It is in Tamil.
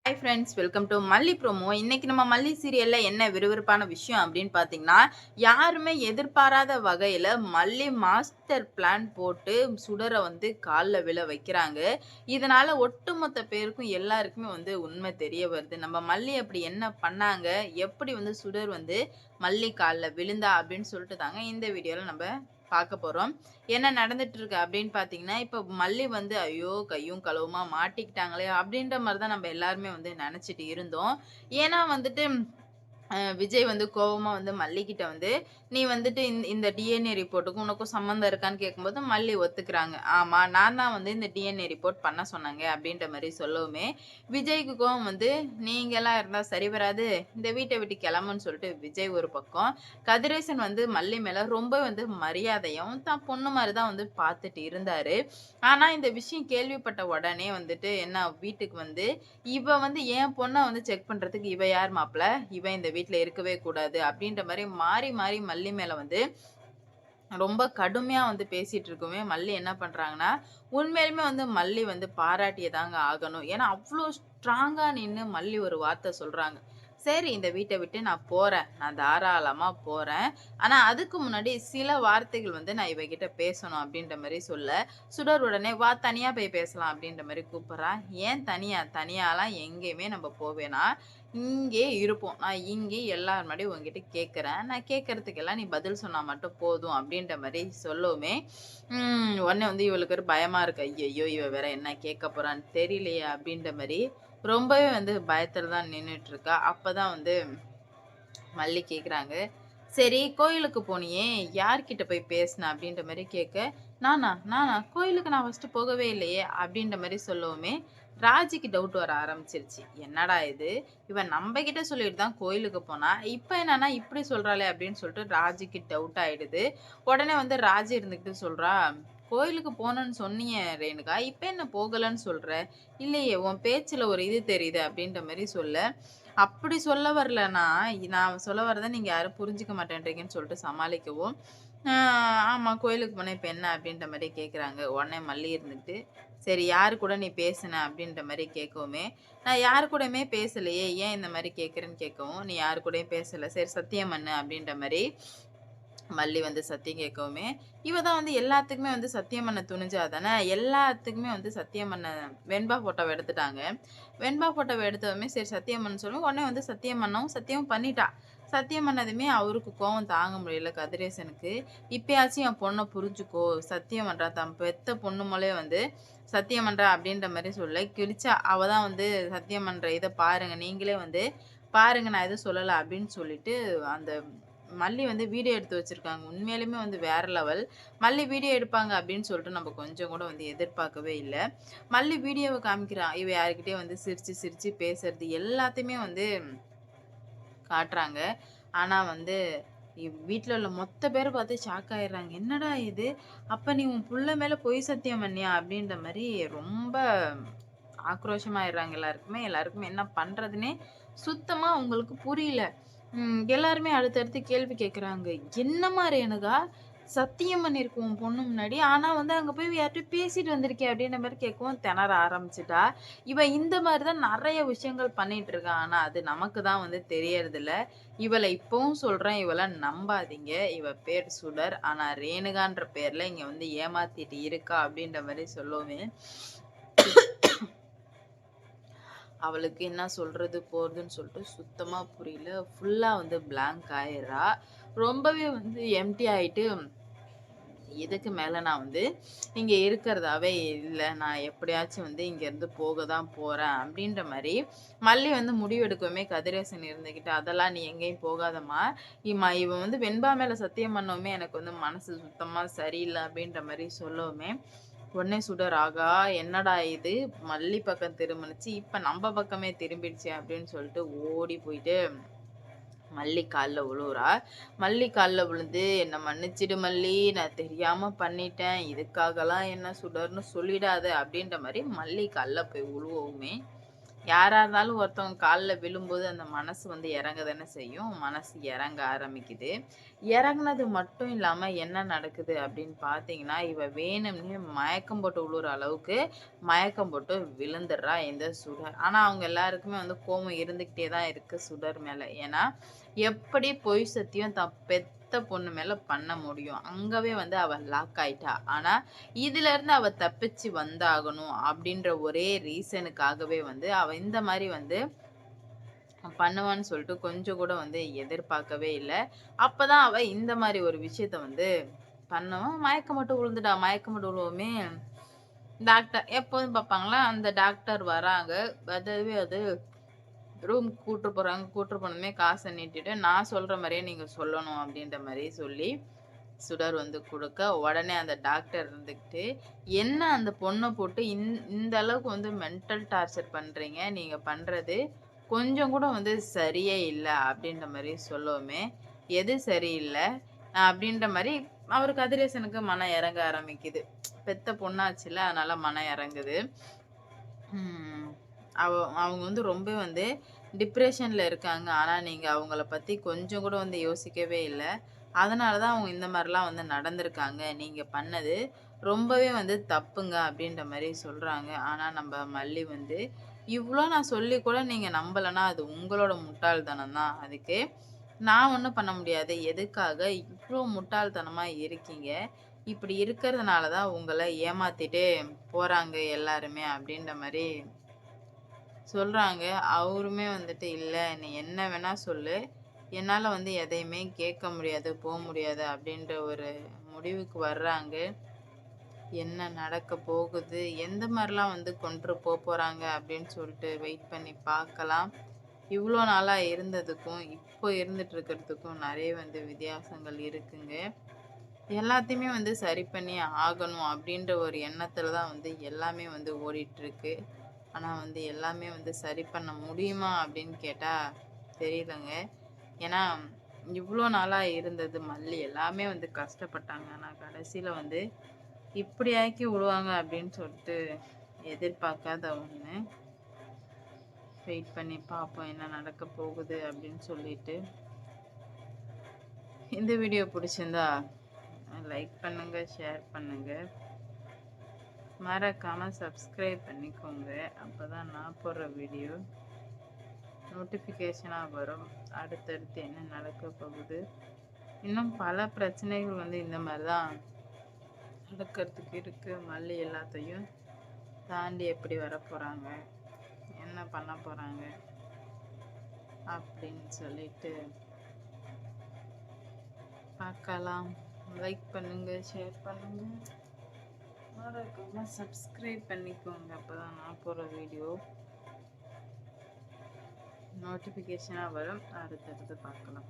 ஹாய் ஃப்ரெண்ட்ஸ், வெல்கம் டு மல்லி ப்ரோமோ. இன்னைக்கு நம்ம மல்லி சீரியல்ல என்ன விறுவிறுப்பான விஷயம் அப்படின்னு பார்த்தீங்கன்னா, யாருமே எதிர்பாராத வகையில மல்லி மாஸ்டர் பிளான் போட்டு சுடர வந்து கால்ல விழ வைக்கிறாங்க. இதனால ஒட்டுமொத்த பேருக்கும் எல்லாருக்குமே வந்து உண்மை தெரிய வருது. நம்ம மல்லி அப்படி என்ன பண்ணாங்க? எப்படி வந்து சுடர் வந்து மல்லி கால்ல விழுந்தா அப்படின்னு சொல்லிட்டு தாங்க இந்த வீடியோல நம்ம பார்க்க போறோம். என்ன நடந்துட்டு இருக்கு அப்படின்னு பார்த்தீங்கன்னா, இப்ப மல்லி வந்து ஐயோ! கையும் களவுமா மாட்டிக்கிட்டாங்களே அப்படின்ற மாரி தான் நம்ம எல்லாருமே வந்து நெனச்சுட்டு இருந்தோம். ஏன்னா வந்துட்டு விஜய் வந்து கோவமா வந்து மல்லிகிட்ட வந்து, "நீ வந்துட்டு இந்த டிஎன்ஏ ரிப்போர்ட்டுக்கும் உனக்கும் சம்மந்தம் இருக்கான்னு?" கேட்கும்போது மல்லி ஒத்துக்கிறாங்க. "ஆமா, நான் தான் வந்து இந்த டிஎன்ஏ ரிப்போர்ட் பண்ண சொன்னேங்க." அப்படின்ற மாரி சொல்லவுமே, விஜய்க்கு கோவம் வந்து, "நீங்கலாம் இருந்தா சரி வராது. இந்த வீட்ட விட்டு கெளம்புன்னு" சொல்லிட்டு விஜய் ஒரு பக்கம், கதிரேசன் வந்து மல்லி மேல ரொம்ப வந்து மரியாதையும், தான் பொண்ணு மாரி தான் வந்து பார்த்துட்டு இருந்தாரு. ஆனா இந்த விஷயம் கேள்விப்பட்ட உடனே வந்துட்டு என்ன வீட்டுக்கு வந்து, "இவ வந்து என் பொண்ண வந்து செக் பண்றதுக்கு இவ யார் மாப்ள? இவ இந்த வீட்ல இருக்கவே கூடாது." அப்படின்ற மாரி மாறி மாறி மல்லி மேல வந்து ரொம்ப கடுமையா வந்து பேசிட்டு இருக்கவே, மல்லி என்ன பண்றாங்கன்னா, உண்மையாலுமே வந்து மல்லி வந்து பாராட்டியே தாங்க ஆகணும். ஏன்னா, அவ்ளோ ஸ்ட்ராங்கா நின்னு மல்லி ஒரு வார்த்த சொல்றாங்க. "சரி, இந்த வீட்ட விட்டு நான் போறேன். நான் தாராளமா போறேன். ஆனா, அதுக்கு முன்னாடி சில வார்த்தைகள் வந்து நான் இவகிட்ட பேசணும்." அப்படின்ற மாரி சொல்ல, சுடர் உடனே, "வா தனியா போய் பேசலாம்." அப்படின்ற மாரி கூப்பிடுறான். "ஏன் தனியா? தனியாலாம் எங்கேயுமே நம்ம போ வேணாம். இங்கே இருப்போம். நான் இங்கே எல்லார் முன்னாடியும் உன்கிட்ட கேட்கிறேன். நான் கேட்கறதுக்கெல்லாம் நீ பதில் சொன்னா மட்டும் போதும்." அப்படின்ற மாரி சொல்லவுமே, உடனே வந்து இவளுக்கு ஒரு பயமா இருக்கு. ஐயய்யோ! இவ வேற என்ன கேட்க போறான்னு தெரியலையே அப்படின்ற மாரி ரொம்பவே வந்து பயத்துல தான் நின்னுட்டு இருக்கா. அப்பதான் வந்து மல்லி கேட்குறாங்க. "சரி, கோயிலுக்கு போனியே, யார்கிட்ட போய் பேசின?" அப்படின்ற மாரி கேட்க, "நானா? நானா? கோயிலுக்கு நான் ஃபர்ஸ்ட்டு போகவே இல்லையே!" அப்படின்ற மாரி சொல்லவுமே, ராஜிக்கு டவுட் வர ஆரம்பிச்சிருச்சு. "என்னடா இது? இவ நம்பகிட்ட சொல்லிட்டு தான் கோயிலுக்கு போனா. இப்ப என்னன்னா இப்படி சொல்றாளே!" அப்படின்னு சொல்லிட்டு ராஜிக்கு டவுட் ஆயிடுது. உடனே வந்து ராஜி இருந்துகிட்டு சொல்றா, "கோயிலுக்கு போனேன்னு சொன்னீயே ரேணுகா, இப்ப என்ன போகலன்னு சொல்ற? இல்லையே, உன் பேச்சுல ஒரு இது தெரியுது." அப்படின்ற மாரி சொல்ல, அப்படி சொல்ல வரலன்னா, நான் சொல்ல வரத நீங்க யாரும் புரிஞ்சுக்க மாட்டேன்றீங்கன்னு சொல்லிட்டு சமாளிக்கவும், "ஆ ஆமா கோயிலுக்கு போனேன். இப்ப என்ன?" அப்படின்ற மாரி கேட்குறாங்க. உடனே மல்லி இருந்துட்டு, "சரி யாரு கூட நீ பேசுன?" அப்படின்ற மாரி கேட்கவுமே, "நான் யாரு கூடயுமே பேசலையே. ஏன் இந்த மாரி கேட்குறேன்னு?" கேட்கவும், "நீ யாரு கூடயும் பேசல. சரி சத்தியம் பண்ணு." அப்படின்ற மாரி மல்லி வந்து சத்தியம் கேட்கவுமே, இவ தான் வந்து எல்லாத்துக்குமே வந்து சத்தியம் பண்ண துணிஞ்சா தானே, எல்லாத்துக்குமே வந்து சத்தியம் பண்ண வெண்பா ஃபோட்டோவ எடுத்துட்டாங்க. வெண்பா ஃபோட்டோவ எடுத்ததுமே சரி சத்தியம் பண்ண சொல்லவும், உடனே வந்து சத்தியம் பண்ணவும் சத்தியம் பண்ணிட்டா. சத்தியம் பண்ணதுமே அவருக்கு கோவம் தாங்க முடியல கதிரேசனுக்கு. "இப்பயாச்சும் என் பொண்ண புரிஞ்சுக்கோ. சத்தியம் பண்றா. தான் பெத்த பொண்ணு மேலயே வந்து சத்தியம் பண்றா." அப்படின்ற மாரி சொல்ல கிழிச்சா. அவ தான் வந்து சத்தியம் பண்ற இத பாருங்க. நீங்களே வந்து பாருங்க, நான் எதுவும் சொல்லல அப்படின்னு சொல்லிட்டு அந்த மல்லி வந்து வீடியோ எடுத்து வச்சிருக்காங்க. உண்மையாலுமே வந்து வேற லெவல். மல்லி வீடியோ எடுப்பாங்க அப்படின்னு சொல்லிட்டு நம்ம கொஞ்சம் கூட வந்து எதிர்பார்க்கவே இல்ல. மல்லி வீடியோவ காமிக்கிறா. இவ யார்கிட்டயோ வந்து சிரிச்சு சிரிச்சு பேசுறது எல்லாத்தையுமே வந்து காட்டுறாங்க. ஆனா வந்து வீட்ல உள்ள மொத்த பேரும் பார்த்து ஷாக் ஆயிடுறாங்க. "என்னடா இது? அப்ப நீ உன் புள்ள மேல பொய் சத்தியம் பண்ணியா?" அப்படின்ற மாரி ரொம்ப ஆக்ரோஷமாயிடுறாங்க எல்லாருக்குமே. எல்லாருக்குமே என்ன பண்றதுன்னே சுத்தமா அவங்களுக்கு புரியல. எல்லாருமே அடுத்தடுத்து கேள்வி கேட்குறாங்க. "என்னம்மா ரேணுகா? சத்தியம் பண்ணியிருக்க உன் பொண்ணு முன்னாடி. ஆனா வந்து அங்க போய் யார்ட்டயோ பேசிட்டு வந்திருக்கியே" அப்படின்ற மாரி கேட்கவும் திணற ஆரம்பிச்சுட்டா. இவ இந்த மாரி தான் நெறைய விஷயங்கள் பண்ணிட்டு இருக்கா. ஆனா அது நமக்கு தான் வந்து தெரியறதில்ல. இவள இப்பவும் சொல்றேன், இவள நம்பாதீங்க. இவ பேர் சுடர். ஆனா ரேணுகான்ற பேர்ல இங்க வந்து ஏமாத்திட்டு இருக்கா அப்படின்ற மாரி சொல்லவும் அவளுக்கு என்ன சொல்றது போறதுன்னு சொல்லிட்டு சுத்தமா புரியல. ஃபுல்லா வந்து பிளாங்க் ஆயிர்றா. ரொம்பவே வந்து எம்ப்டி ஆயிட்டு, இதுக்கு மேல நான் வந்து இங்க இருக்கிறதாவே இல்ல. நான் எப்படியாச்சும் வந்து இங்கேருந்து போக தான் போறேன் அப்படின்ற மாரி மல்லி வந்து முடிவெடுக்கவுமே கதிரேசன் இருந்துகிட்டு, "அதெல்லாம் நீ எங்கேயும் போகாதம்மா. இவ வந்து வெண்பா மேல சத்தியம் பண்ணவுமே எனக்கு வந்து மனசு சுத்தமா சரியில்ல." அப்படின்ற மாரி சொல்லவுமே, உடனே சுடர், "ஆகா! என்னடா இது? மல்லி பக்கம் திரும்புனுச்சு. இப்ப நம்ப பக்கமே திரும்பிடுச்சே!" அப்படின்னு சொல்லிட்டு ஓடி போயிட்டு மல்லி கால்ல விழுவுறா. மல்லி கால்ல விழுந்து, "என்ன மன்னிச்சிடு மல்லி. நான் தெரியாம பண்ணிட்டேன். இதுக்காகலாம் என்ன சுடர்ன்னு சொல்லிடாத." அப்படின்ற மாரி மல்லி கால்ல போய் விழுவவுமே, யாரா இருந்தாலும் ஒருத்தவங்க கால்ல விழும்போது அந்த மனசு வந்து இறங்க தானே செய்யும். மனசு இறங்க ஆரம்பிக்குது. இறங்குனது மட்டும் இல்லாம என்ன நடக்குது அப்படின்னு பார்த்தீங்கன்னா, இவ வேணும்னே மயக்கம் போட்டு விழுற அளவுக்கு மயக்கம் போட்டு விழுந்துடுறா இந்த சுடர். ஆனா அவங்க எல்லாருக்குமே வந்து கோவம் இருந்துகிட்டே தான் இருக்கு சுடர் மேல. ஏன்னா, எப்படி பொய் சத்தியம் பெத்த பொண்ணு மேல பண்ண முடியும்? அங்கவே வந்து அவ லாக் ஆயிட்டா. ஆனா, இதுலருந்து அவ தப்பிச்சு வந்தாகணும் அப்படின்ற ஒரே ரீசனுக்காகவே வந்து அவ இந்த மாரி வந்து பண்ணுவான்னு சொல்லிட்டு கொஞ்சம் கூட வந்து எதிர்பார்க்கவே இல்ல. அப்பதான் அவ இந்த மாரி ஒரு விஷயத்த வந்து பண்ணவும், மயக்கம் போட்டு விழுந்துட்டா. மயக்கம் போட்டு விழவுமே டாக்டர் எப்போதும் பார்ப்பாங்களா, அந்த டாக்டர் வராங்க. அது ரூமுக்கு கூட்டு போறாங்க. கூட்டு போனதுமே காச நீட்டிட்டு, "நான் சொல்ற மாரியே நீங்க சொல்லணும்." அப்படின்ற மாரி சொல்லி சுடர் வந்து குடுக்க, உடனே அந்த டாக்டர் இருந்துகிட்டு, "என்ன அந்த பொண்ண போட்டு இந்த அளவுக்கு வந்து மென்டல் டார்ச்சர் பண்றீங்க? நீங்க பண்றது கொஞ்சம் கூட வந்து சரியே இல்ல." அப்படின்ற மாரி சொல்லவுமே, "எது சரியில்ல?" அப்படின்ற மாரி அவரு கதிரேசனுக்கு மனம் இறங்க ஆரம்பிக்குது. பெத்த பொண்ணாச்சுல்ல, அதனால மனம் இறங்குது. ம். அவ அவங்க வந்து ரொம்ப வந்து டிப்ரஷன்ல இருக்காங்க. ஆனா, நீங்க அவங்கள பத்தி கொஞ்சம் கூட வந்து யோசிக்கவே இல்ல. அதனால தான் அவங்க இந்த மாரிலாம் வந்து நடந்திருக்காங்க. நீங்க பண்ணது ரொம்பவே வந்து தப்புங்க அப்டின்ற மாரி சொல்றாங்க. ஆனா, நம்ப மல்லி வந்து, "இவ்ளோ நான் சொல்லி கூட நீங்க நம்பலன்னா, அது உங்களோட முட்டாள்தனம் தான். அதுக்கு நான் ஒண்ணும் பண்ண முடியாது. எதுக்காக இவ்ளோ முட்டாள்தனமா இருக்கீங்க? இப்டி இருக்கிறதுனால தான் உங்கள ஏமாத்திட்டே போறாங்க எல்லாருமே." அப்டின்ற மாரி சொல்றாங்க. அவருமே வந்துட்டு, "இல்ல நீ என்ன வேணா சொல்லு. என்னால வந்து எதையுமே கேட்க முடியாது, முடியாது." அப்படின்ற ஒரு முடிவுக்கு வர்றாங்க. என்ன நடக்க போகுது? எந்த மாரிலாம் வந்து கொண்று போறாங்க அப்படின்னு சொல்லிட்டு வெயிட் பண்ணி பார்க்கலாம். இவ்ளோ நாளா இருந்ததுக்கும், இப்போ இருந்துட்டு இருக்கிறதுக்கும் நெறைய வந்து வித்தியாசங்கள் இருக்குங்க. எல்லாத்தையுமே வந்து சரி பண்ணி ஆகணும் அப்படின்ற ஒரு எண்ணத்துல தான் வந்து எல்லாமே வந்து ஓடிட்டுருக்கு. ஆனா வந்து எல்லாமே வந்து சரி பண்ண முடியுமா அப்படின்னு கேட்டா தெரியலங்க. ஏன்னா, இவ்ளோ நாளா இருந்தது மல்லி எல்லாமே வந்து கஷ்டப்பட்டாங்க. ஆனா கடைசில வந்து இப்படி ஆக்கி விடுவாங்க அப்படின்னு சொல்லிட்டு எதிர்பார்க்காத ஒண்ணு. வெயிட் பண்ணி பார்ப்போம் என்ன நடக்க போகுது அப்படின்னு சொல்லிட்டு. இந்த வீடியோ பிடிச்சிருந்தா லைக் பண்ணுங்க, ஷேர் பண்ணுங்க. மறக்காம சப்ஸ்கிரைப் பண்ணிக்கோங்க. அப்பதான் நான் போடுற வீடியோ நோட்டிஃபிகேஷனா வரும். அடுத்தடுத்து என்ன நடக்க போகுது. இன்னும் பல பிரச்சனைகள் வந்து இந்த மாரி தான் நடக்கிறதுக்கு இருக்கு. மல்லி எல்லாத்தையும் தாண்டி எப்படி வரப்போறாங்க? என்ன பண்ண போறாங்க? அப்படின்னு சொல்லிட்டு பார்க்கலாம். லைக் பண்ணுங்க, ஷேர் பண்ணுங்க. மறக்காம சப்ஸ்கிரைப் பண்ணிக்கோங்க. அப்பதான் நான் போடுற வீடியோ நோட்டிஃபிகேஷனா வரும். அடுத்தடுத்து பார்க்கலாம்.